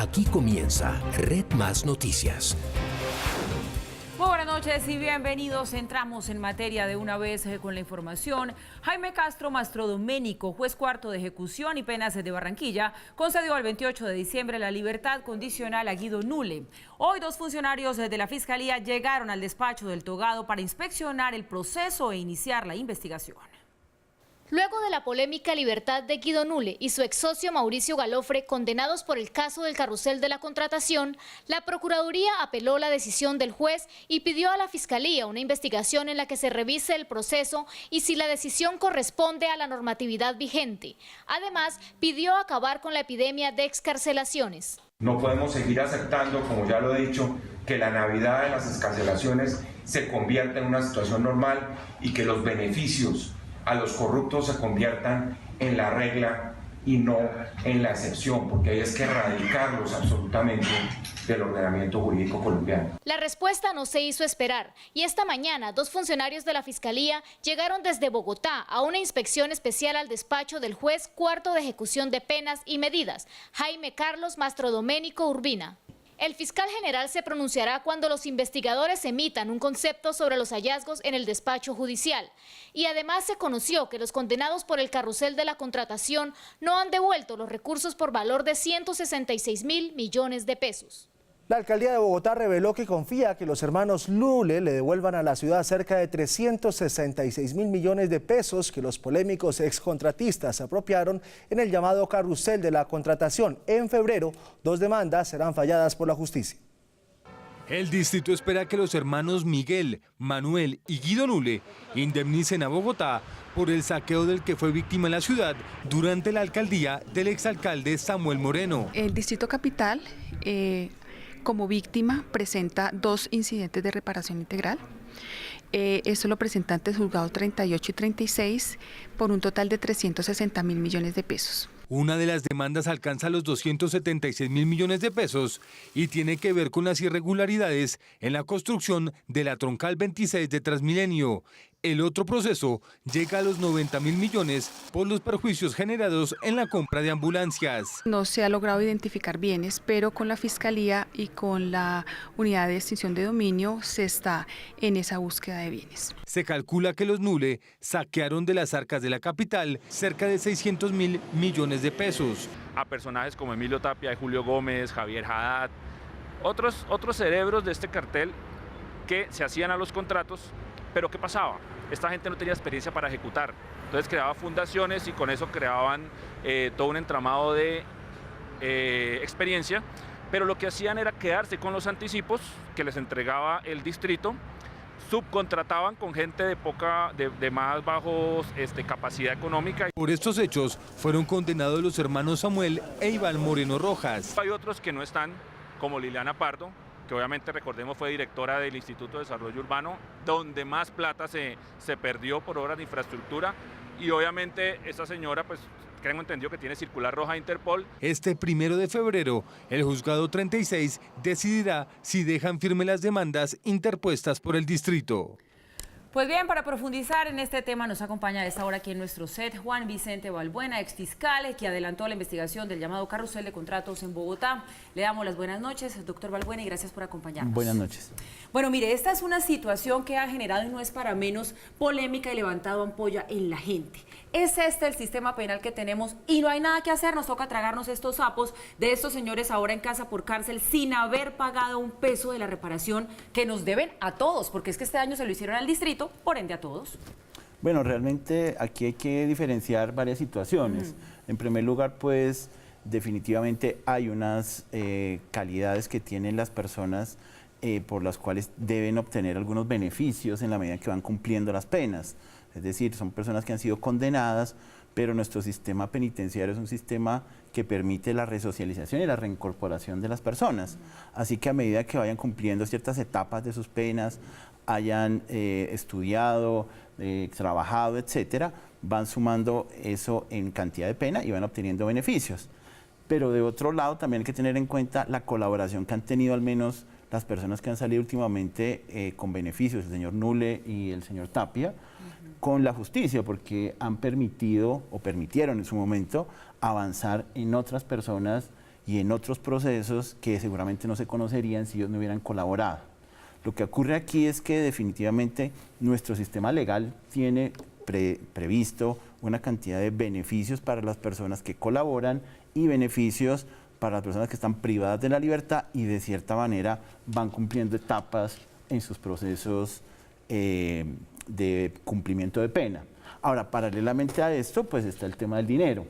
Aquí comienza Red Más Noticias. Muy buenas noches y bienvenidos. Entramos en materia de una vez con la información. Jaime Castro Mastrodoménico, juez cuarto de ejecución y penas de Barranquilla, concedió el 28 de diciembre la libertad condicional a Guido Nule. Hoy 2 funcionarios de la Fiscalía llegaron al despacho del togado para inspeccionar el proceso e iniciar la investigación. Luego de la polémica libertad de Guido Nule y su ex socio Mauricio Galofre, condenados por el caso del carrusel de la contratación, la Procuraduría apeló la decisión del juez y pidió a la Fiscalía una investigación en la que se revise el proceso y si la decisión corresponde a la normatividad vigente. Además, pidió acabar con la epidemia de excarcelaciones. No podemos seguir aceptando, como ya lo he dicho, que la Navidad de las excarcelaciones se convierta en una situación normal y que los beneficios a los corruptos se conviertan en la regla y no en la excepción, porque hay que erradicarlos absolutamente del ordenamiento jurídico colombiano. La respuesta no se hizo esperar y esta mañana 2 funcionarios de la Fiscalía llegaron desde Bogotá a una inspección especial al despacho del juez cuarto de ejecución de penas y medidas, Jaime Carlos Mastrodoménico Urbina. El fiscal general se pronunciará cuando los investigadores emitan un concepto sobre los hallazgos en el despacho judicial. Y además se conoció que los condenados por el carrusel de la contratación no han devuelto los recursos por valor de 166.000 millones de pesos. La alcaldía de Bogotá reveló que confía que los hermanos Nule le devuelvan a la ciudad cerca de 366.000 millones de pesos que los polémicos excontratistas apropiaron en el llamado carrusel de la contratación. En febrero, 2 demandas serán falladas por la justicia. El distrito espera que los hermanos Miguel, Manuel y Guido Nule indemnicen a Bogotá por el saqueo del que fue víctima en la ciudad durante la alcaldía del exalcalde Samuel Moreno. El distrito capital como víctima presenta 2 incidentes de reparación integral. Esto lo presenta ante el juzgado 38 y 36 por un total de 360.000 millones de pesos. Una de las demandas alcanza los 276.000 millones de pesos y tiene que ver con las irregularidades en la construcción de la troncal 26 de Transmilenio. El otro proceso llega a los 90.000 millones por los perjuicios generados en la compra de ambulancias. No se ha logrado identificar bienes, pero con la Fiscalía y con la Unidad de Extinción de Dominio se está en esa búsqueda de bienes. Se calcula que los Nule saquearon de las arcas de la capital cerca de 600.000 millones de pesos. A personajes como Emilio Tapia y Julio Gómez, Javier Haddad, otros cerebros de este cartel que se hacían a los contratos, pero ¿qué pasaba? Esta gente no tenía experiencia para ejecutar, entonces creaba fundaciones y con eso creaban todo un entramado de experiencia, pero lo que hacían era quedarse con los anticipos que les entregaba el distrito, subcontrataban con gente de más bajos capacidad económica. Por estos hechos fueron condenados los hermanos Samuel e Iván Moreno Rojas. Hay otros que no están, como Liliana Pardo, que obviamente recordemos fue directora del Instituto de Desarrollo Urbano, donde más plata se perdió por obras de infraestructura, y obviamente esta señora pues tengo entendido que tiene circular roja de Interpol. Este 1 de febrero, el juzgado 36 decidirá si dejan firme las demandas interpuestas por el distrito. Pues bien, para profundizar en este tema nos acompaña a esta hora aquí en nuestro set Juan Vicente Balbuena, exfiscal, que adelantó la investigación del llamado carrusel de contratos en Bogotá. Le damos las buenas noches, doctor Balbuena, y gracias por acompañarnos. Buenas noches. Bueno, mire, esta es una situación que ha generado, y no es para menos, polémica y levantado ampolla en la gente. Es este el sistema penal que tenemos y no hay nada que hacer, nos toca tragarnos estos sapos de estos señores ahora en casa por cárcel sin haber pagado un peso de la reparación que nos deben a todos, porque es que este año se lo hicieron al distrito, por ende a todos. Bueno, realmente aquí hay que diferenciar varias situaciones. En primer lugar, pues definitivamente hay unas calidades que tienen las personas por las cuales deben obtener algunos beneficios en la medida que van cumpliendo las penas. Es decir, son personas que han sido condenadas, pero nuestro sistema penitenciario es un sistema que permite la resocialización y la reincorporación de las personas. Así que a medida que vayan cumpliendo ciertas etapas de sus penas, hayan estudiado, trabajado, etcétera, van sumando eso en cantidad de pena y van obteniendo beneficios. Pero de otro lado también hay que tener en cuenta la colaboración que han tenido al menos las personas que han salido últimamente con beneficios, el señor Nule y el señor Tapia, con la justicia, porque han permitido o permitieron en su momento avanzar en otras personas y en otros procesos que seguramente no se conocerían si ellos no hubieran colaborado. Lo que ocurre aquí es que definitivamente nuestro sistema legal tiene previsto una cantidad de beneficios para las personas que colaboran y beneficios para las personas que están privadas de la libertad y de cierta manera van cumpliendo etapas en sus procesos de cumplimiento de pena. Ahora, paralelamente a esto, pues está el tema del dinero.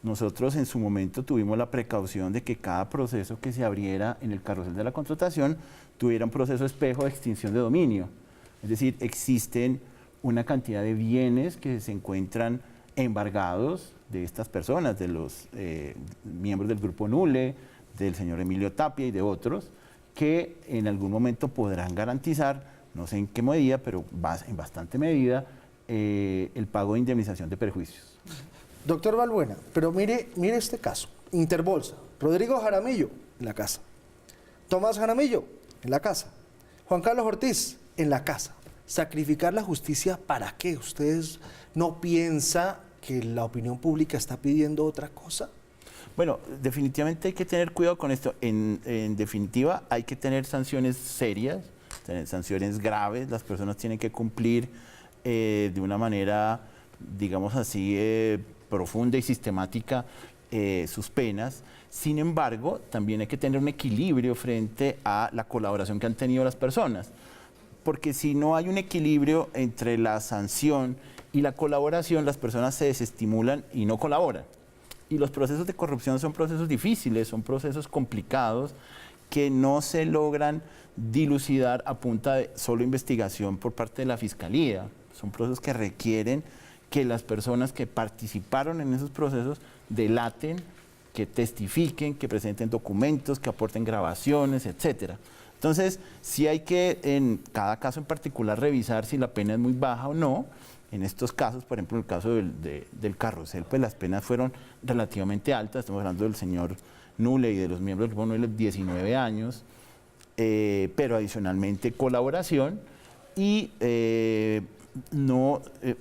Nosotros en su momento tuvimos la precaución de que cada proceso que se abriera en el carrusel de la contratación tuviera un proceso espejo de extinción de dominio. Es decir, existen una cantidad de bienes que se encuentran embargados de estas personas, de los miembros del Grupo Nule, del señor Emilio Tapia y de otros, que en algún momento podrán garantizar, no sé en qué medida, pero en bastante medida, el pago de indemnización de perjuicios. Doctor Balbuena, pero mire este caso. Interbolsa, Rodrigo Jaramillo, en la casa. Tomás Jaramillo, en la casa. Juan Carlos Ortiz, en la casa. ¿Sacrificar la justicia para qué? ¿Ustedes no piensan que la opinión pública está pidiendo otra cosa? Bueno, definitivamente hay que tener cuidado con esto. En definitiva, hay que tener sanciones serias, tener sanciones graves. Las personas tienen que cumplir de una manera, digamos así, profunda y sistemática sus penas. Sin embargo, también hay que tener un equilibrio frente a la colaboración que han tenido las personas. Porque si no hay un equilibrio entre la sanción y la colaboración, las personas se desestimulan y no colaboran. Y los procesos de corrupción son procesos difíciles, son procesos complicados que no se logran dilucidar a punta de solo investigación por parte de la Fiscalía. Son procesos que requieren que las personas que participaron en esos procesos delaten, que testifiquen, que presenten documentos, que aporten grabaciones, etcétera. Entonces, sí hay que, en cada caso en particular, revisar si la pena es muy baja o no. En estos casos, por ejemplo, en el caso del carrusel, pues las penas fueron relativamente altas. Estamos hablando del señor Nule y de los miembros del Grupo Nule, 19 años, pero adicionalmente colaboración y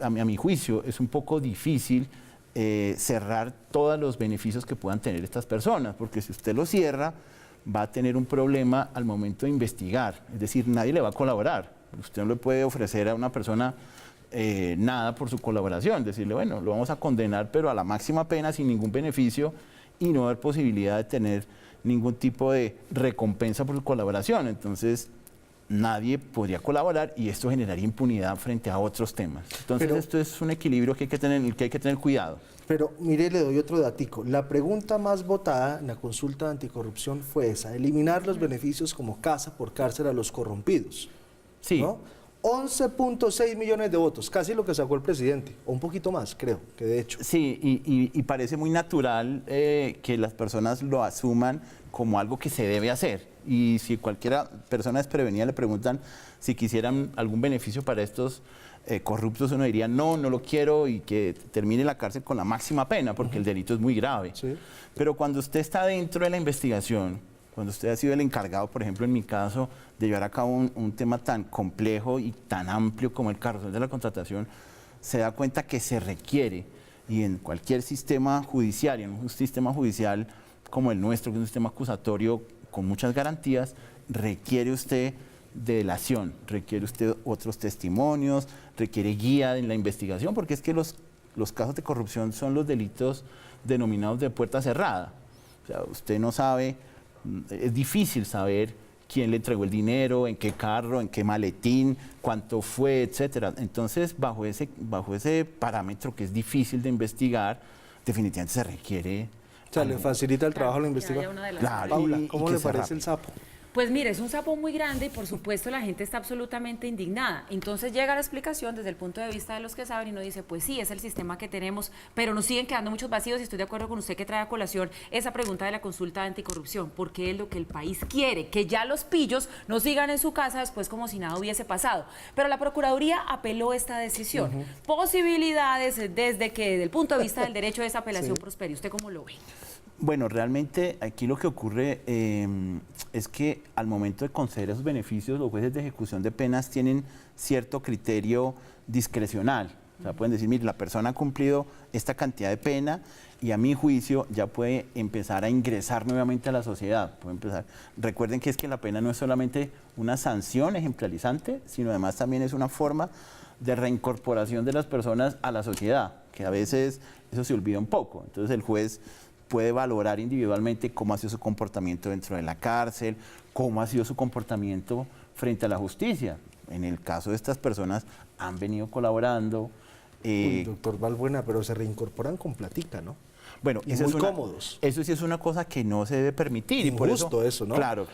a mi juicio es un poco difícil cerrar todos los beneficios que puedan tener estas personas, porque si usted lo cierra, va a tener un problema al momento de investigar, es decir, nadie le va a colaborar. Usted no le puede ofrecer a una persona nada por su colaboración, decirle, bueno, lo vamos a condenar, pero a la máxima pena sin ningún beneficio y no haber posibilidad de tener ningún tipo de recompensa por su colaboración. Entonces, nadie podría colaborar y esto generaría impunidad frente a otros temas. Entonces, esto es un equilibrio que hay que tener cuidado. Pero mire, le doy otro datico. La pregunta más votada en la consulta de anticorrupción fue esa: eliminar los beneficios como casa por cárcel a los corrompidos. Sí. ¿No? 11.6 millones de votos, casi lo que sacó el presidente, o un poquito más, creo, que de hecho. Sí, y parece muy natural que las personas lo asuman como algo que se debe hacer. Y si cualquier persona desprevenida le preguntan si quisieran algún beneficio para estos corruptos, uno diría no, no lo quiero y que termine la cárcel con la máxima pena, porque el delito es muy grave. Sí. Pero cuando usted está dentro de la investigación, cuando usted ha sido el encargado, por ejemplo, en mi caso, de llevar a cabo un tema tan complejo y tan amplio como el carrusel de la contratación, se da cuenta que se requiere, y en cualquier sistema judicial, en un sistema judicial como el nuestro, que es un sistema acusatorio con muchas garantías, requiere usted de delación, requiere usted otros testimonios, requiere guía en la investigación, porque es que los casos de corrupción son los delitos denominados de puerta cerrada. O sea, usted no sabe, es difícil saber quién le entregó el dinero, en qué carro, en qué maletín, cuánto fue, etcétera. Entonces, bajo ese parámetro que es difícil de investigar, definitivamente se requiere. O sea, le facilita el trabajo a la investigación. Claro, Paula, ¿cómo le parece rápido el sapo? Pues mire, es un sapo muy grande y por supuesto la gente está absolutamente indignada. Entonces llega la explicación desde el punto de vista de los que saben y uno dice, pues sí, es el sistema que tenemos, pero nos siguen quedando muchos vacíos y estoy de acuerdo con usted que trae a colación esa pregunta de la consulta de anticorrupción, porque es lo que el país quiere, que ya los pillos no sigan en su casa después como si nada hubiese pasado. Pero la Procuraduría apeló esta decisión. Posibilidades desde el punto de vista del derecho de esa apelación prospere. ¿Usted cómo lo ve? Bueno, realmente aquí lo que ocurre es que al momento de conceder esos beneficios, los jueces de ejecución de penas tienen cierto criterio discrecional. O sea, pueden decir, mire, la persona ha cumplido esta cantidad de pena y a mi juicio ya puede empezar a ingresar nuevamente a la sociedad. Puede empezar. Recuerden que es que la pena no es solamente una sanción ejemplarizante, sino además también es una forma de reincorporación de las personas a la sociedad, que a veces eso se olvida un poco. Entonces el juez puede valorar individualmente cómo ha sido su comportamiento dentro de la cárcel, cómo ha sido su comportamiento frente a la justicia. En el caso de estas personas han venido colaborando. Doctor Balbuena, pero se reincorporan con platica, ¿no? Bueno, y muy cómodos. Eso sí es una cosa que no se debe permitir. Injusto eso, ¿no? Claro.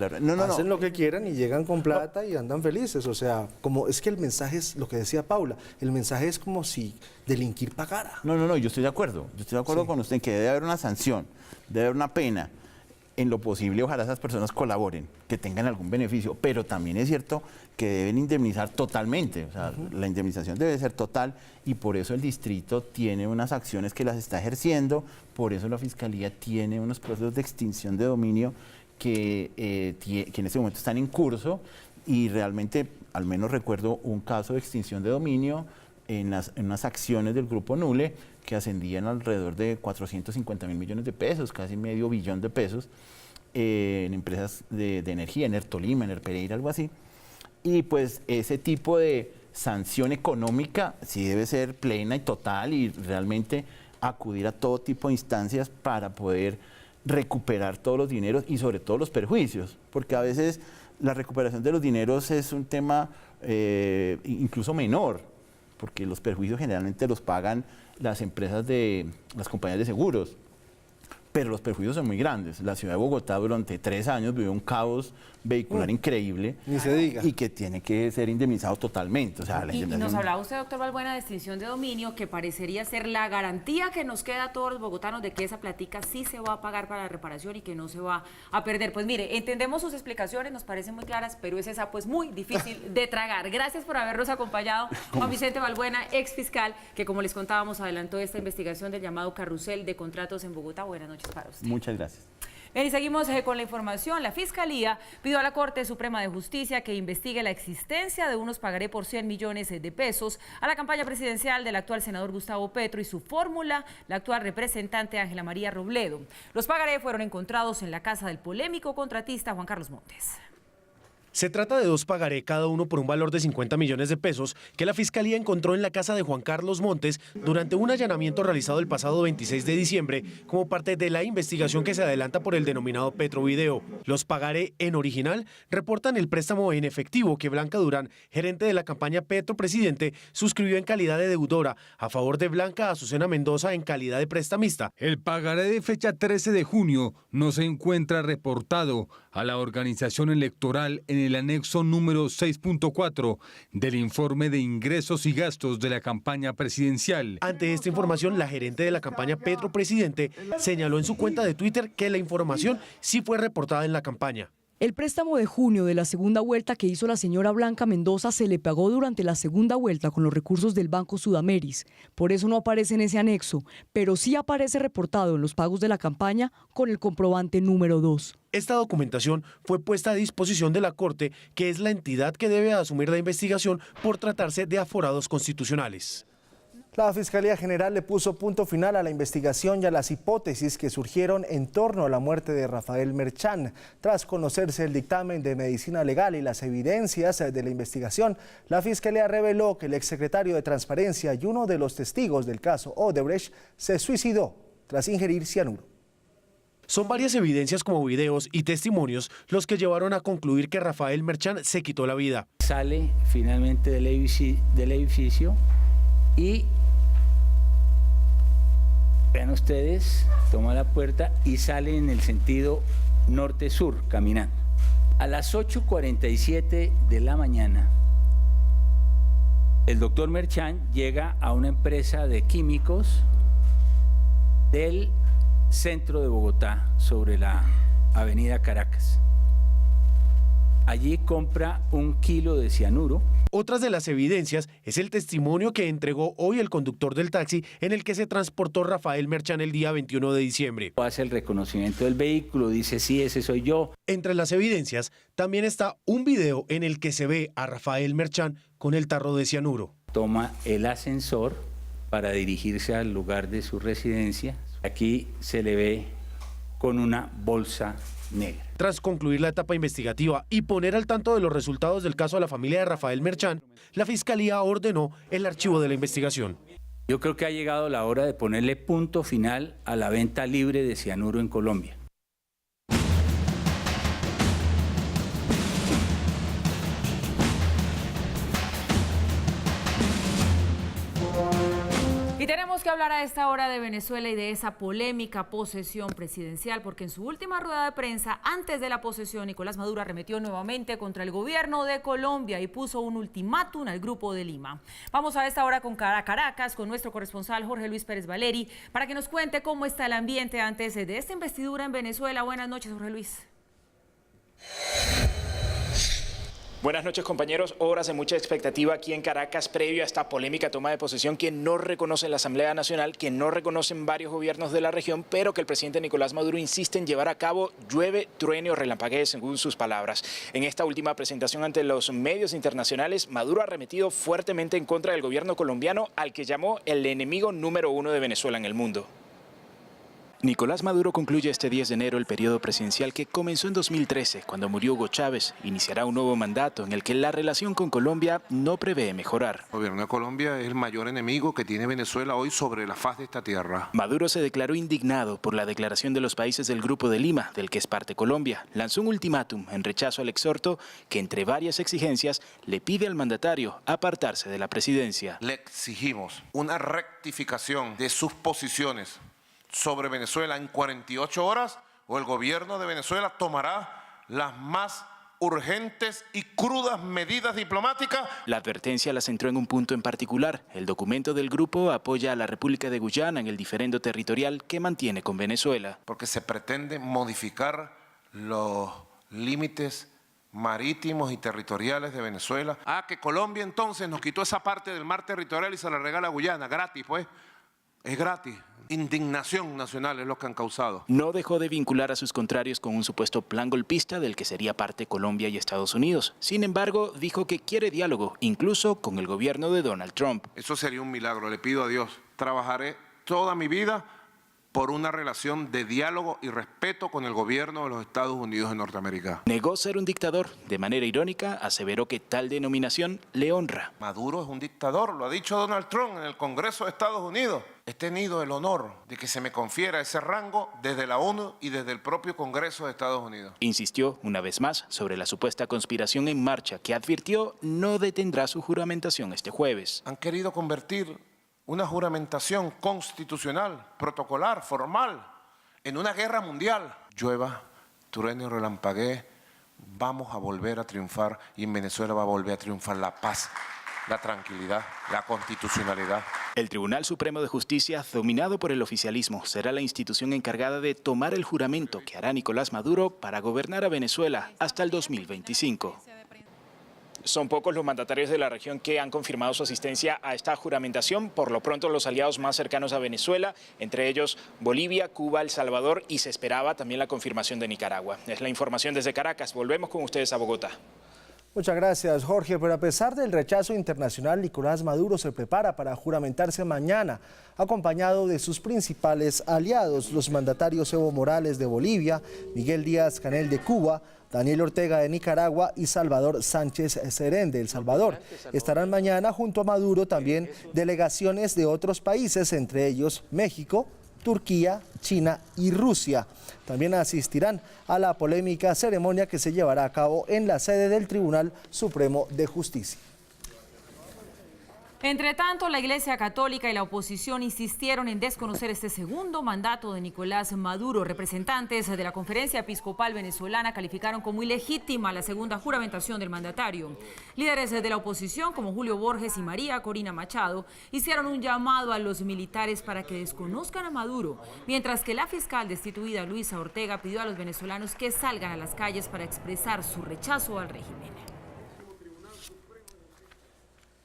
Hacen lo que quieran y llegan con plata y andan felices. O sea, como es que el mensaje es lo que decía Paula, el mensaje es como si delinquir pagara. No, yo estoy de acuerdo. Yo estoy de acuerdo con usted en que debe haber una sanción, debe haber una pena. En lo posible, ojalá esas personas colaboren, que tengan algún beneficio, pero también es cierto que deben indemnizar totalmente, o sea, la indemnización debe ser total y por eso el distrito tiene unas acciones que las está ejerciendo, por eso la Fiscalía tiene unos procesos de extinción de dominio que en este momento están en curso y realmente, al menos recuerdo un caso de extinción de dominio en unas acciones del Grupo Nule que ascendían alrededor de 450.000 millones de pesos, casi medio billón de pesos, en empresas de energía, en Tolima, en Pereira, algo así. Y pues ese tipo de sanción económica sí debe ser plena y total y realmente acudir a todo tipo de instancias para poder recuperar todos los dineros y sobre todo los perjuicios, porque a veces la recuperación de los dineros es un tema incluso menor, porque los perjuicios generalmente los pagan las empresas las compañías de seguros, pero los perjuicios son muy grandes. La ciudad de Bogotá durante 3 años vivió un caos vehicular increíble. Ni se diga. Y que tiene que ser indemnizado totalmente. O sea, y nos hablaba usted, doctor Balbuena, de extinción de dominio, que parecería ser la garantía que nos queda a todos los bogotanos de que esa platica sí se va a pagar para la reparación y que no se va a perder. Pues mire, entendemos sus explicaciones, nos parecen muy claras, pero es esa pues muy difícil de tragar. Gracias por habernos acompañado, Juan Vicente Balbuena, ex fiscal, que como les contábamos adelantó esta investigación del llamado carrusel de contratos en Bogotá. Buenas noches para usted. Muchas gracias. Bien, y seguimos con la información. La Fiscalía pidió a la Corte Suprema de Justicia que investigue la existencia de unos pagaré por 100 millones de pesos a la campaña presidencial del actual senador Gustavo Petro y su fórmula, la actual representante Ángela María Robledo. Los pagaré fueron encontrados en la casa del polémico contratista Juan Carlos Montes. Se trata de 2 pagaré, cada uno por un valor de 50 millones de pesos, que la Fiscalía encontró en la casa de Juan Carlos Montes durante un allanamiento realizado el pasado 26 de diciembre como parte de la investigación que se adelanta por el denominado Petrovideo. Los pagaré en original reportan el préstamo en efectivo que Blanca Durán, gerente de la campaña Petro Presidente, suscribió en calidad de deudora a favor de Blanca Azucena Mendoza en calidad de prestamista. El pagaré de fecha 13 de junio no se encuentra reportado a la organización electoral en el anexo número 6.4 del informe de ingresos y gastos de la campaña presidencial. Ante esta información, la gerente de la campaña Petro Presidente señaló en su cuenta de Twitter que la información sí fue reportada en la campaña. El préstamo de junio de la segunda vuelta que hizo la señora Blanca Mendoza se le pagó durante la segunda vuelta con los recursos del Banco Sudameris. Por eso no aparece en ese anexo, pero sí aparece reportado en los pagos de la campaña con el comprobante número 2. Esta documentación fue puesta a disposición de la Corte, que es la entidad que debe asumir la investigación por tratarse de aforados constitucionales. La Fiscalía General le puso punto final a la investigación y a las hipótesis que surgieron en torno a la muerte de Rafael Merchán. Tras conocerse el dictamen de medicina legal y las evidencias de la investigación, la Fiscalía reveló que el exsecretario de Transparencia y uno de los testigos del caso Odebrecht se suicidó tras ingerir cianuro. Son varias evidencias como videos y testimonios los que llevaron a concluir que Rafael Merchán se quitó la vida. Sale finalmente del edificio y vean ustedes, toma la puerta y sale en el sentido norte-sur, caminando. A las 8:47 de la mañana, el doctor Merchán llega a una empresa de químicos del centro de Bogotá, sobre la avenida Caracas. Allí compra 1 kilo de cianuro. Otras de las evidencias es el testimonio que entregó hoy el conductor del taxi en el que se transportó Rafael Merchán el día 21 de diciembre. Hace el reconocimiento del vehículo, dice sí, ese soy yo. Entre las evidencias también está un video en el que se ve a Rafael Merchán con el tarro de cianuro. Toma el ascensor para dirigirse al lugar de su residencia, Aquí se le ve con una bolsa negra. Tras concluir la etapa investigativa y poner al tanto de los resultados del caso a la familia de Rafael Merchán, la Fiscalía ordenó el archivo de la investigación. Yo creo que ha llegado la hora de ponerle punto final a la venta libre de cianuro en Colombia. Y tenemos que hablar a esta hora de Venezuela y de esa polémica posesión presidencial, porque en su última rueda de prensa, antes de la posesión, Nicolás Maduro arremetió nuevamente contra el gobierno de Colombia y puso un ultimátum al Grupo de Lima. Vamos a esta hora con Caracas, con nuestro corresponsal Jorge Luis Pérez Valeri, para que nos cuente cómo está el ambiente antes de esta investidura en Venezuela. Buenas noches, Jorge Luis. Buenas noches, compañeros. Horas de mucha expectativa aquí en Caracas previo a esta polémica toma de posesión que no reconoce la Asamblea Nacional, que no reconocen varios gobiernos de la región, pero que el presidente Nicolás Maduro insiste en llevar a cabo, llueve, truene o relampaguee, según sus palabras. En esta última presentación ante los medios internacionales, Maduro ha arremetido fuertemente en contra del gobierno colombiano, al que llamó el enemigo número 1 de Venezuela en el mundo. Nicolás Maduro concluye este 10 de enero el periodo presidencial que comenzó en 2013, cuando murió Hugo Chávez. Iniciará un nuevo mandato en el que la relación con Colombia no prevé mejorar. El gobierno de Colombia es el mayor enemigo que tiene Venezuela hoy sobre la faz de esta tierra. Maduro se declaró indignado por la declaración de los países del Grupo de Lima, del que es parte Colombia. Lanzó un ultimátum en rechazo al exhorto que, entre varias exigencias, le pide al mandatario apartarse de la presidencia. Le exigimos una rectificación de sus posiciones sobre Venezuela en 48 horas o el gobierno de Venezuela tomará las más urgentes y crudas medidas diplomáticas. La advertencia la centró en un punto en particular. El documento del grupo apoya a la República de Guyana en el diferendo territorial que mantiene con Venezuela. Porque se pretende modificar los límites marítimos y territoriales de Venezuela. Que Colombia entonces nos quitó esa parte del mar territorial y se la regala a Guyana, gratis pues, es gratis. Indignación nacional es lo que han causado. No dejó de vincular a sus contrarios con un supuesto plan golpista del que sería parte Colombia y Estados Unidos. Sin embargo, dijo que quiere diálogo, incluso con el gobierno de Donald Trump. Eso sería un milagro, le pido a Dios. Trabajaré toda mi vida por una relación de diálogo y respeto con el gobierno de los Estados Unidos de Norteamérica. Negó ser un dictador. De manera irónica, aseveró que tal denominación le honra. Maduro es un dictador, lo ha dicho Donald Trump en el Congreso de Estados Unidos. He tenido el honor de que se me confiera ese rango desde la ONU y desde el propio Congreso de Estados Unidos. Insistió una vez más sobre la supuesta conspiración en marcha que advirtió no detendrá su juramentación este jueves. Han querido convertir una juramentación constitucional, protocolar, formal, en una guerra mundial. Llueva, truene y relampaguee, vamos a volver a triunfar y en Venezuela va a volver a triunfar la paz, la tranquilidad, la constitucionalidad. El Tribunal Supremo de Justicia, dominado por el oficialismo, será la institución encargada de tomar el juramento que hará Nicolás Maduro para gobernar a Venezuela hasta el 2025. Son pocos los mandatarios de la región que han confirmado su asistencia a esta juramentación. Por lo pronto, los aliados más cercanos a Venezuela, entre ellos Bolivia, Cuba, El Salvador, y se esperaba también la confirmación de Nicaragua. Es la información desde Caracas. Volvemos con ustedes a Bogotá. Muchas gracias, Jorge. Pero a pesar del rechazo internacional, Nicolás Maduro se prepara para juramentarse mañana, acompañado de sus principales aliados, los mandatarios Evo Morales de Bolivia, Miguel Díaz-Canel de Cuba, Daniel Ortega de Nicaragua y Salvador Sánchez Serén de El Salvador. Estarán mañana junto a Maduro también delegaciones de otros países, entre ellos México, Turquía, China y Rusia. También asistirán a la polémica ceremonia que se llevará a cabo en la sede del Tribunal Supremo de Justicia. Entre tanto, la Iglesia Católica y la oposición insistieron en desconocer este segundo mandato de Nicolás Maduro. Representantes de la Conferencia Episcopal Venezolana calificaron como ilegítima la segunda juramentación del mandatario. Líderes de la oposición, como Julio Borges y María Corina Machado, hicieron un llamado a los militares para que desconozcan a Maduro, mientras que la fiscal destituida Luisa Ortega pidió a los venezolanos que salgan a las calles para expresar su rechazo al régimen.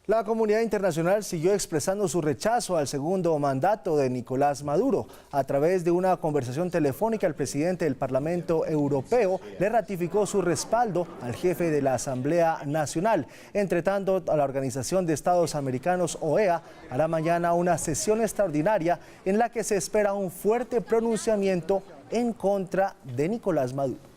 La comunidad internacional siguió expresando su rechazo al segundo mandato de Nicolás Maduro. A través de una conversación telefónica, el presidente del Parlamento Europeo le ratificó su respaldo al jefe de la Asamblea Nacional. Entre tanto, a la Organización de Estados Americanos, OEA, hará mañana una sesión extraordinaria en la que se espera un fuerte pronunciamiento en contra de Nicolás Maduro.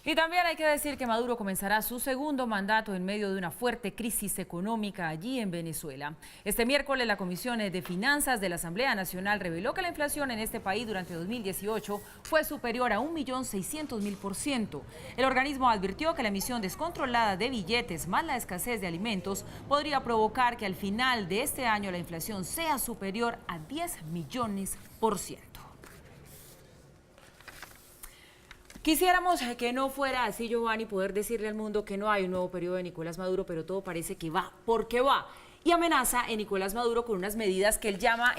Y también hay que decir que Maduro comenzará su segundo mandato en medio de una fuerte crisis económica allí en Venezuela. Este miércoles la Comisión de Finanzas de la Asamblea Nacional reveló que la inflación en este país durante 2018 fue superior a 1.600.000%. El organismo advirtió que la emisión descontrolada de billetes más la escasez de alimentos podría provocar que al final de este año la inflación sea superior a 10 millones%. Quisiéramos que no fuera así, Giovanni, poder decirle al mundo que no hay un nuevo periodo de Nicolás Maduro, pero todo parece que va, porque va. Y amenaza a Nicolás Maduro con unas medidas que él llama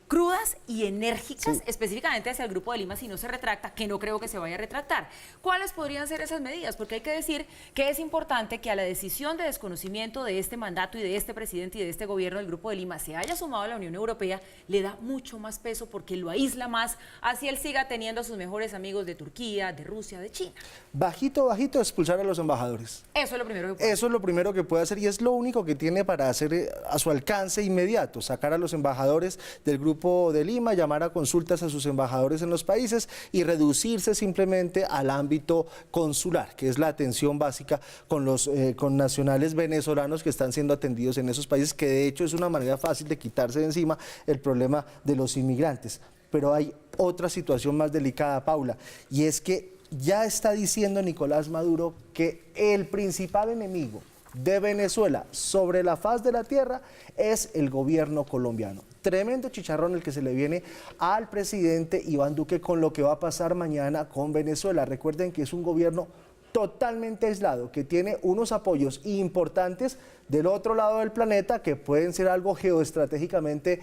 crudas y enérgicas, específicamente hacia el Grupo de Lima, si no se retracta, que no creo que se vaya a retractar. ¿Cuáles podrían ser esas medidas? Porque hay que decir que es importante que a la decisión de desconocimiento de este mandato y de este presidente y de este gobierno del Grupo de Lima se haya sumado a la Unión Europea, le da mucho más peso porque lo aísla más, así él siga teniendo a sus mejores amigos de Turquía, de Rusia, de China. Bajito, expulsar a los embajadores. Eso es lo primero que puede hacer. Eso es lo primero que puede hacer y es lo único que tiene para hacer a su alcance inmediato, sacar a los embajadores del Grupo de Lima, llamar a consultas a sus embajadores en los países y reducirse simplemente al ámbito consular, que es la atención básica con los nacionales venezolanos que están siendo atendidos en esos países, que de hecho es una manera fácil de quitarse de encima el problema de los inmigrantes. Pero hay otra situación más delicada, Paula, y es que ya está diciendo Nicolás Maduro que el principal enemigo de Venezuela sobre la faz de la tierra es el gobierno colombiano. Tremendo chicharrón el que se le viene al presidente Iván Duque con lo que va a pasar mañana con Venezuela. Recuerden que es un gobierno totalmente aislado, que tiene unos apoyos importantes del otro lado del planeta que pueden ser algo geoestratégicamente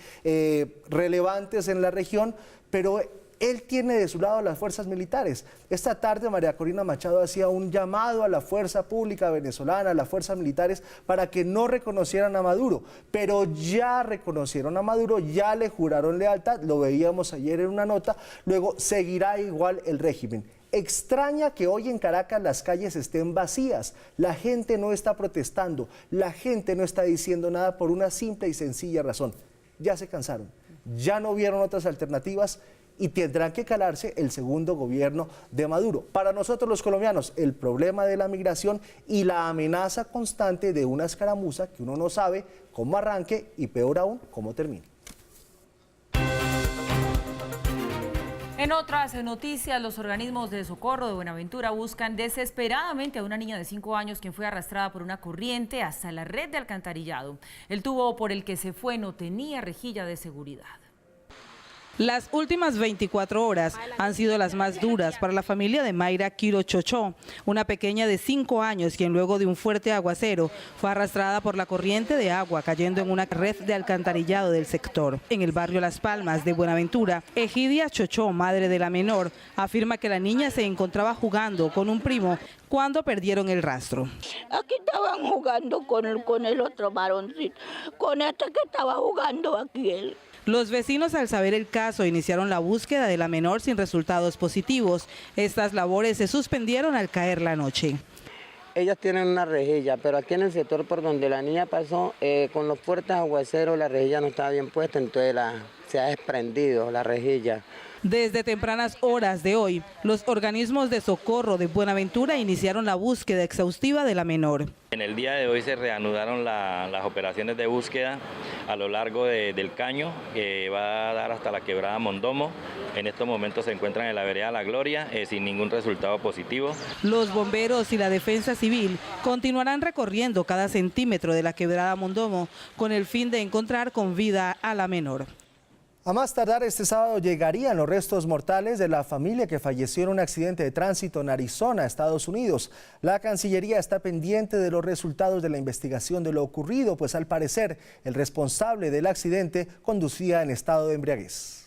relevantes en la región, pero él tiene de su lado las fuerzas militares. Esta tarde María Corina Machado hacía un llamado a la fuerza pública venezolana, a las fuerzas militares, para que no reconocieran a Maduro. Pero ya reconocieron a Maduro, ya le juraron lealtad, lo veíamos ayer en una nota, luego seguirá igual el régimen. Extraña que hoy en Caracas las calles estén vacías, la gente no está protestando, la gente no está diciendo nada por una simple y sencilla razón. Ya se cansaron, ya no vieron otras alternativas y tendrán que calarse el segundo gobierno de Maduro. Para nosotros los colombianos, el problema de la migración y la amenaza constante de una escaramuza que uno no sabe cómo arranque y peor aún, cómo termine. En otras noticias, los organismos de socorro de Buenaventura buscan desesperadamente a una niña de 5 años quien fue arrastrada por una corriente hasta la red de alcantarillado. El tubo por el que se fue no tenía rejilla de seguridad. Las últimas 24 horas han sido las más duras para la familia de Mayra Quiro Chochó, una pequeña de 5 años quien luego de un fuerte aguacero fue arrastrada por la corriente de agua cayendo en una red de alcantarillado del sector. En el barrio Las Palmas de Buenaventura, Egidia Chochó, madre de la menor, afirma que la niña se encontraba jugando con un primo cuando perdieron el rastro. Aquí estaban jugando con el otro varoncito, con este que estaba jugando aquí él. Los vecinos, al saber el caso, iniciaron la búsqueda de la menor sin resultados positivos. Estas labores se suspendieron al caer la noche. Ellas tienen una rejilla, pero aquí en el sector por donde la niña pasó, con los fuertes aguaceros, la rejilla no estaba bien puesta, entonces se ha desprendido la rejilla. Desde tempranas horas de hoy, los organismos de socorro de Buenaventura iniciaron la búsqueda exhaustiva de la menor. En el día de hoy se reanudaron las operaciones de búsqueda a lo largo del caño, que va a dar hasta la quebrada Mondomo. En estos momentos se encuentran en la vereda La Gloria, sin ningún resultado positivo. Los bomberos y la defensa civil continuarán recorriendo cada centímetro de la quebrada Mondomo con el fin de encontrar con vida a la menor. A más tardar este sábado llegarían los restos mortales de la familia que falleció en un accidente de tránsito en Arizona, Estados Unidos. La Cancillería está pendiente de los resultados de la investigación de lo ocurrido, pues al parecer el responsable del accidente conducía en estado de embriaguez.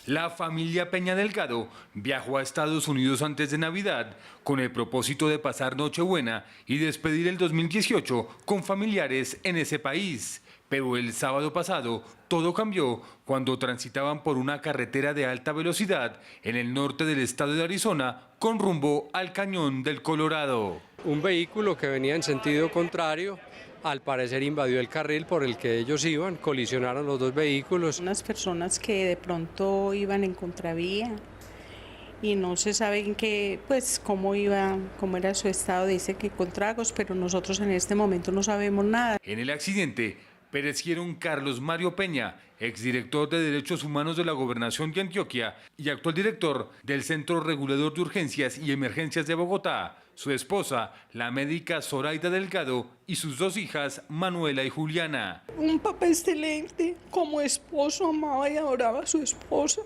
La familia Peña Delgado viajó a Estados Unidos antes de Navidad con el propósito de pasar Nochebuena y despedir el 2018 con familiares en ese país. Pero el sábado pasado todo cambió cuando transitaban por una carretera de alta velocidad en el norte del estado de Arizona con rumbo al Cañón del Colorado. Un vehículo que venía en sentido contrario, al parecer invadió el carril por el que ellos iban, colisionaron los dos vehículos. Unas personas que de pronto iban en contravía y no se sabe en qué, pues cómo era su estado, dice que con tragos, pero nosotros en este momento no sabemos nada. En el accidente perecieron Carlos Mario Peña, exdirector de Derechos Humanos de la Gobernación de Antioquia y actual director del Centro Regulador de Urgencias y Emergencias de Bogotá, su esposa, la médica Zoraida Delgado, y sus dos hijas, Manuela y Juliana. Un papá excelente, como esposo amaba y adoraba a su esposa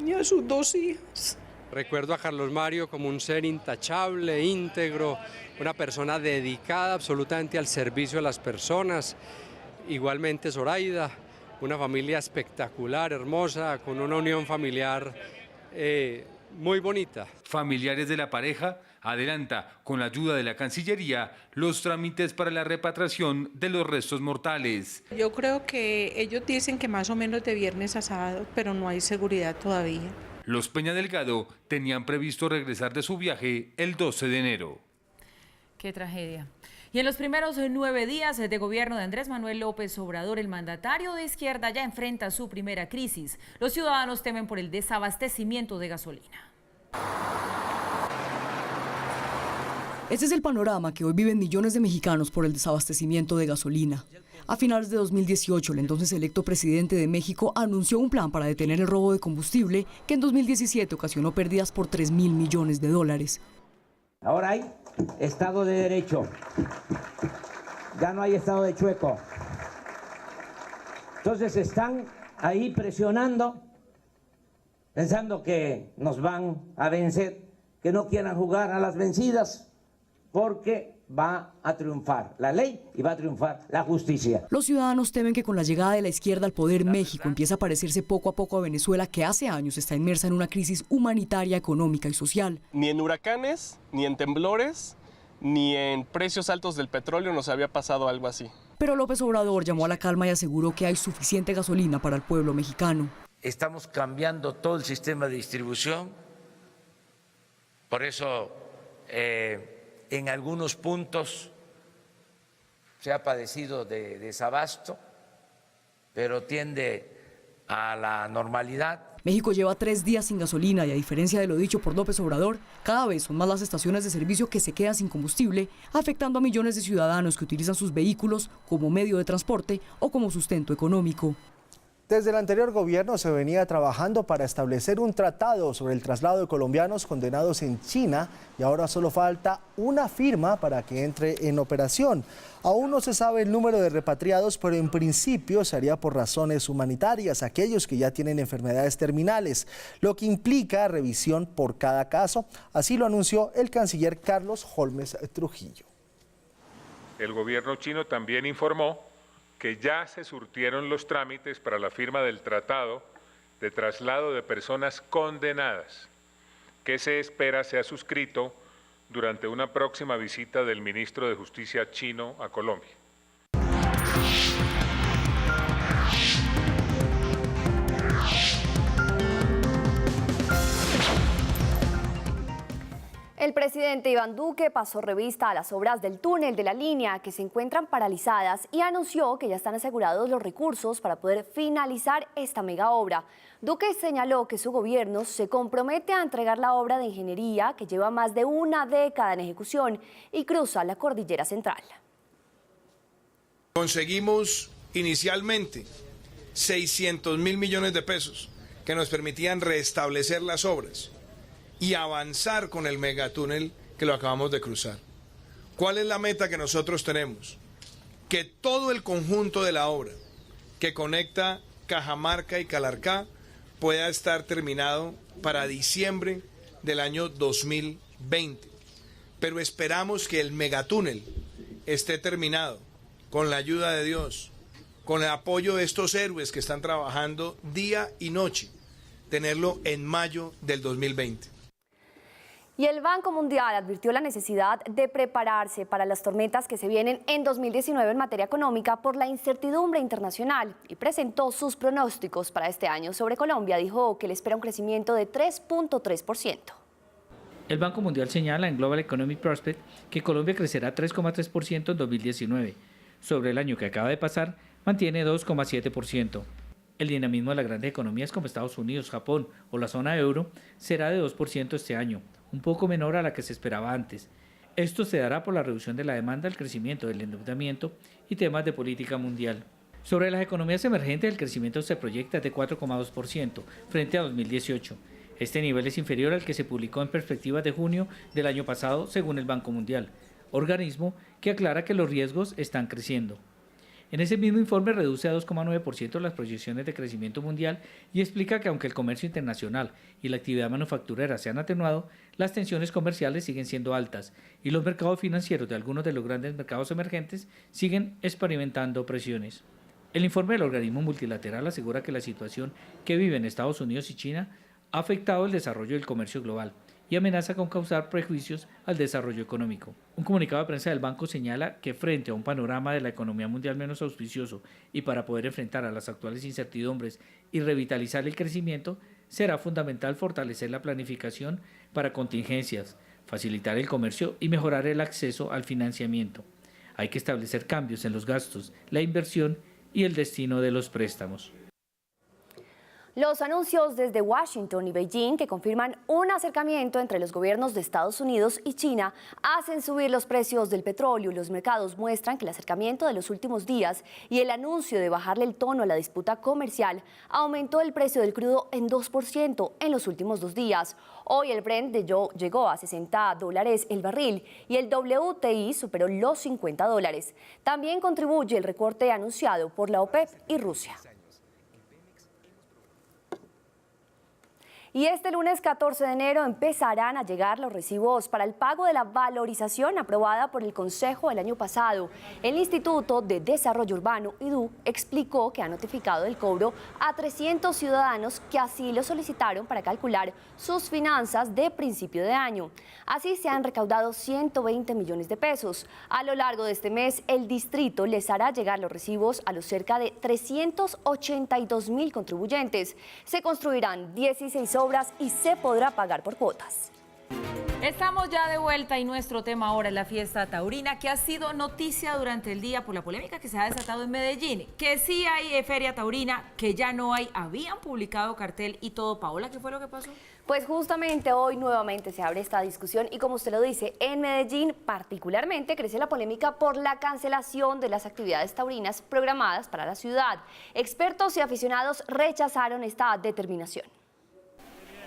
y a sus dos hijas. Recuerdo a Carlos Mario como un ser intachable, íntegro, una persona dedicada absolutamente al servicio de las personas. Igualmente Zoraida, una familia espectacular, hermosa, con una unión familiar muy bonita. Familiares de la pareja adelanta, con la ayuda de la Cancillería, los trámites para la repatriación de los restos mortales. Yo creo que ellos dicen que más o menos de viernes a sábado, pero no hay seguridad todavía. Los Peña Delgado tenían previsto regresar de su viaje el 12 de enero. Qué tragedia. Y en los primeros 9 días de gobierno de Andrés Manuel López Obrador, el mandatario de izquierda ya enfrenta su primera crisis. Los ciudadanos temen por el desabastecimiento de gasolina. Este es el panorama que hoy viven millones de mexicanos por el desabastecimiento de gasolina. A finales de 2018, el entonces electo presidente de México anunció un plan para detener el robo de combustible que en 2017 ocasionó pérdidas por $3.000 millones. Ahora hay Estado de Derecho, ya no hay Estado de chueco. Entonces están ahí presionando, pensando que nos van a vencer, que no quieran jugar a las vencidas, porque va a triunfar la ley y va a triunfar la justicia. Los ciudadanos temen que con la llegada de la izquierda al poder, México empiece a parecerse poco a poco a Venezuela, que hace años está inmersa en una crisis humanitaria, económica y social. Ni en huracanes, ni en temblores, ni en precios altos del petróleo nos había pasado algo así. Pero López Obrador llamó a la calma y aseguró que hay suficiente gasolina para el pueblo mexicano. Estamos cambiando todo el sistema de distribución, por eso en algunos puntos se ha padecido de desabasto, pero tiende a la normalidad. México lleva 3 días sin gasolina y, a diferencia de lo dicho por López Obrador, cada vez son más las estaciones de servicio que se quedan sin combustible, afectando a millones de ciudadanos que utilizan sus vehículos como medio de transporte o como sustento económico. Desde el anterior gobierno se venía trabajando para establecer un tratado sobre el traslado de colombianos condenados en China y ahora solo falta una firma para que entre en operación. Aún no se sabe el número de repatriados, pero en principio se haría por razones humanitarias, aquellos que ya tienen enfermedades terminales, lo que implica revisión por cada caso. Así lo anunció el canciller Carlos Holmes Trujillo. El gobierno chino también informó que ya se surtieron los trámites para la firma del tratado de traslado de personas condenadas, que se espera sea suscrito durante una próxima visita del ministro de Justicia chino a Colombia. El presidente Iván Duque pasó revista a las obras del túnel de la línea que se encuentran paralizadas y anunció que ya están asegurados los recursos para poder finalizar esta mega obra. Duque señaló que su gobierno se compromete a entregar la obra de ingeniería que lleva más de una década en ejecución y cruza la cordillera central. Conseguimos inicialmente 600.000 millones de pesos que nos permitían restablecer las obras y avanzar con el megatúnel que lo acabamos de cruzar. ¿Cuál es la meta que nosotros tenemos? Que todo el conjunto de la obra que conecta Cajamarca y Calarcá pueda estar terminado para diciembre del año 2020. Pero esperamos que el megatúnel esté terminado con la ayuda de Dios, con el apoyo de estos héroes que están trabajando día y noche tenerlo en mayo del 2020. Y el Banco Mundial advirtió la necesidad de prepararse para las tormentas que se vienen en 2019 en materia económica por la incertidumbre internacional y presentó sus pronósticos para este año. Sobre Colombia dijo que le espera un crecimiento de 3.3%. El Banco Mundial señala en Global Economic Prospect que Colombia crecerá 3,3% en 2019. Sobre el año que acaba de pasar, mantiene 2,7%. El dinamismo de las grandes economías como Estados Unidos, Japón o la zona euro será de 2% este año, un poco menor a la que se esperaba antes. Esto se dará por la reducción de la demanda, el crecimiento del endeudamiento y temas de política mundial. Sobre las economías emergentes, el crecimiento se proyecta de 4,2% frente a 2018. Este nivel es inferior al que se publicó en perspectivas de junio del año pasado, según el Banco Mundial, organismo que aclara que los riesgos están creciendo. En ese mismo informe reduce a 2,9% las proyecciones de crecimiento mundial y explica que aunque el comercio internacional y la actividad manufacturera se han atenuado, las tensiones comerciales siguen siendo altas y los mercados financieros de algunos de los grandes mercados emergentes siguen experimentando presiones. El informe del organismo multilateral asegura que la situación que viven Estados Unidos y China ha afectado el desarrollo del comercio global y amenaza con causar prejuicios al desarrollo económico. Un comunicado de prensa del banco señala que frente a un panorama de la economía mundial menos auspicioso y para poder enfrentar a las actuales incertidumbres y revitalizar el crecimiento, será fundamental fortalecer la planificación para contingencias, facilitar el comercio y mejorar el acceso al financiamiento. Hay que establecer cambios en los gastos, la inversión y el destino de los préstamos. Los anuncios desde Washington y Beijing que confirman un acercamiento entre los gobiernos de Estados Unidos y China hacen subir los precios del petróleo. Los mercados muestran que el acercamiento de los últimos días y el anuncio de bajarle el tono a la disputa comercial aumentó el precio del crudo en 2% en los últimos 2 días. Hoy el Brent llegó a $60 el barril y el WTI superó los $50. También contribuye el recorte anunciado por la OPEP y Rusia. Y este lunes 14 de enero empezarán a llegar los recibos para el pago de la valorización aprobada por el Consejo el año pasado. El Instituto de Desarrollo Urbano, IDU, explicó que ha notificado el cobro a 300 ciudadanos que así lo solicitaron para calcular sus finanzas de principio de año. Así se han recaudado 120 millones de pesos. A lo largo de este mes, el distrito les hará llegar los recibos a los cerca de 382.000 contribuyentes. Se construirán 16 obras y se podrá pagar por cuotas. Estamos ya de vuelta y nuestro tema ahora es la fiesta taurina, que ha sido noticia durante el día por la polémica que se ha desatado en Medellín. Que sí hay feria taurina, que ya no hay, habían publicado cartel y todo. Paola, ¿qué fue lo que pasó? Pues justamente hoy nuevamente se abre esta discusión y como usted lo dice, en Medellín particularmente crece la polémica por la cancelación de las actividades taurinas programadas para la ciudad. Expertos y aficionados rechazaron esta determinación.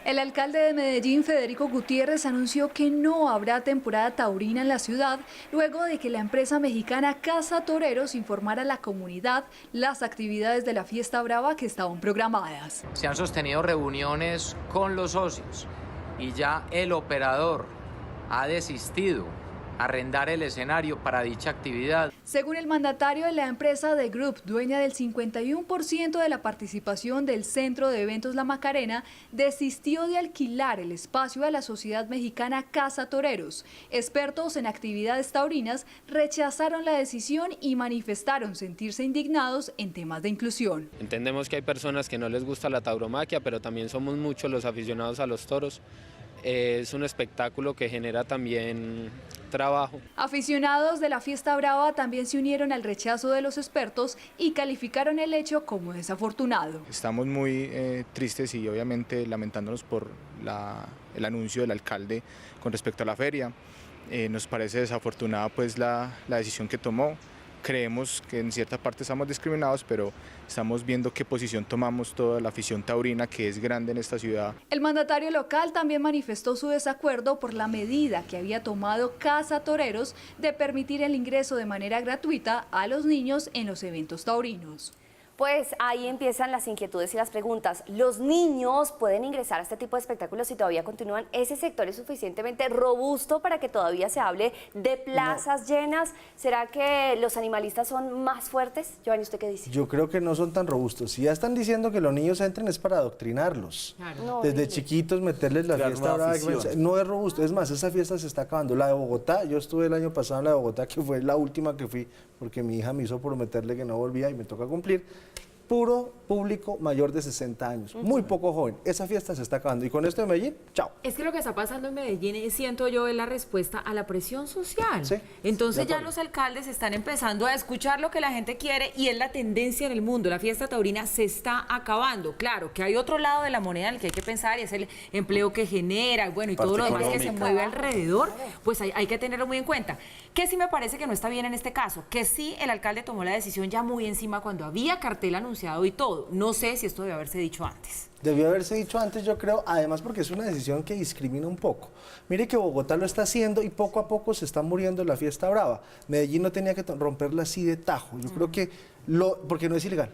El alcalde de Medellín, Federico Gutiérrez, anunció que no habrá temporada taurina en la ciudad luego de que la empresa mexicana Casa Toreros informara a la comunidad las actividades de la fiesta brava que estaban programadas. Se han sostenido reuniones con los socios y ya el operador ha desistido arrendar el escenario para dicha actividad. Según el mandatario de la empresa The Group, dueña del 51% de la participación del Centro de Eventos La Macarena, desistió de alquilar el espacio a la sociedad mexicana Casa Toreros. Expertos en actividades taurinas rechazaron la decisión y manifestaron sentirse indignados en temas de inclusión. Entendemos que hay personas que no les gusta la tauromaquia, pero también somos muchos los aficionados a los toros. Es un espectáculo que genera también trabajo. Aficionados de la fiesta brava también se unieron al rechazo de los expertos y calificaron el hecho como desafortunado. Estamos muy tristes y obviamente lamentándonos por el anuncio del alcalde con respecto a la feria. Nos parece desafortunada pues la decisión que tomó. Creemos que en cierta parte estamos discriminados, pero estamos viendo qué posición tomamos toda la afición taurina, que es grande en esta ciudad. El mandatario local también manifestó su desacuerdo por la medida que había tomado Casa Toreros de permitir el ingreso de manera gratuita a los niños en los eventos taurinos. Pues ahí empiezan las inquietudes y las preguntas. ¿Los niños pueden ingresar a este tipo de espectáculos si todavía continúan? ¿Ese sector es suficientemente robusto para que todavía se hable de plazas llenas? ¿Será que los animalistas son más fuertes? Giovanni, ¿usted qué dice? Yo creo que no son tan robustos. Si ya están diciendo que los niños entren es para adoctrinarlos. Claro. No, Desde chiquitos meterles la fiesta brava. No es robusto. Es más, esa fiesta se está acabando. La de Bogotá, yo estuve el año pasado en la de Bogotá, que fue la última que fui, porque mi hija me hizo prometerle que no volvía y me toca cumplir. Puro público mayor de 60 años, muy poco joven. Esa fiesta se está acabando. Y con esto de Medellín, chao. Es que lo que está pasando en Medellín, siento yo, es la respuesta a la presión social. Sí, entonces ya los alcaldes están empezando a escuchar lo que la gente quiere y es la tendencia en el mundo. La fiesta taurina se está acabando. Claro, que hay otro lado de la moneda en el que hay que pensar y es el empleo que genera, bueno, y todo lo demás que se mueve alrededor, pues hay que tenerlo muy en cuenta. Que sí me parece que no está bien en este caso, que sí el alcalde tomó la decisión ya muy encima cuando había cartel anunciado y todo. No sé si esto debe haberse dicho antes. Debió haberse dicho antes, yo creo, además porque es una decisión que discrimina un poco. Mire que Bogotá lo está haciendo y poco a poco se está muriendo la fiesta brava. Medellín no tenía que romperla así de tajo. Yo creo que, porque no es ilegal.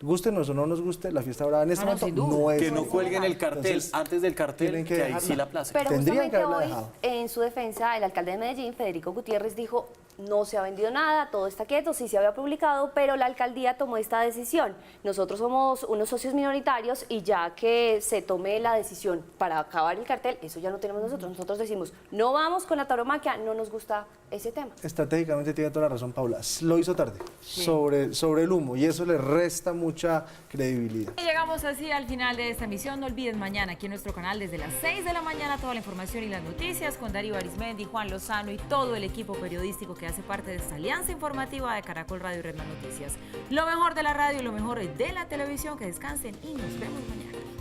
Gústenos o no nos guste, la fiesta brava en este momento no es. Que no cuelguen el cartel. Entonces, antes del cartel, que ahí sí la plaza. Pero justamente hoy, en su defensa, el alcalde de Medellín, Federico Gutiérrez, dijo: no se ha vendido nada, todo está quieto, sí se había publicado, pero la alcaldía tomó esta decisión. Nosotros somos unos socios minoritarios y ya que se tome la decisión para acabar el cartel, eso ya no tenemos nosotros. Nosotros decimos, no vamos con la tauromaquia, no nos gusta ese tema. Estratégicamente tiene toda la razón, Paula. Lo hizo tarde, sobre el humo, y eso le resta mucha credibilidad. Y llegamos así al final de esta emisión. No olviden mañana aquí en nuestro canal desde las 6 de la mañana toda la información y las noticias con Darío Arismendi, Juan Lozano y todo el equipo periodístico que hace parte de esta alianza informativa de Caracol Radio y Red Más Noticias. Lo mejor de la radio y lo mejor de la televisión. Que descansen y nos vemos mañana.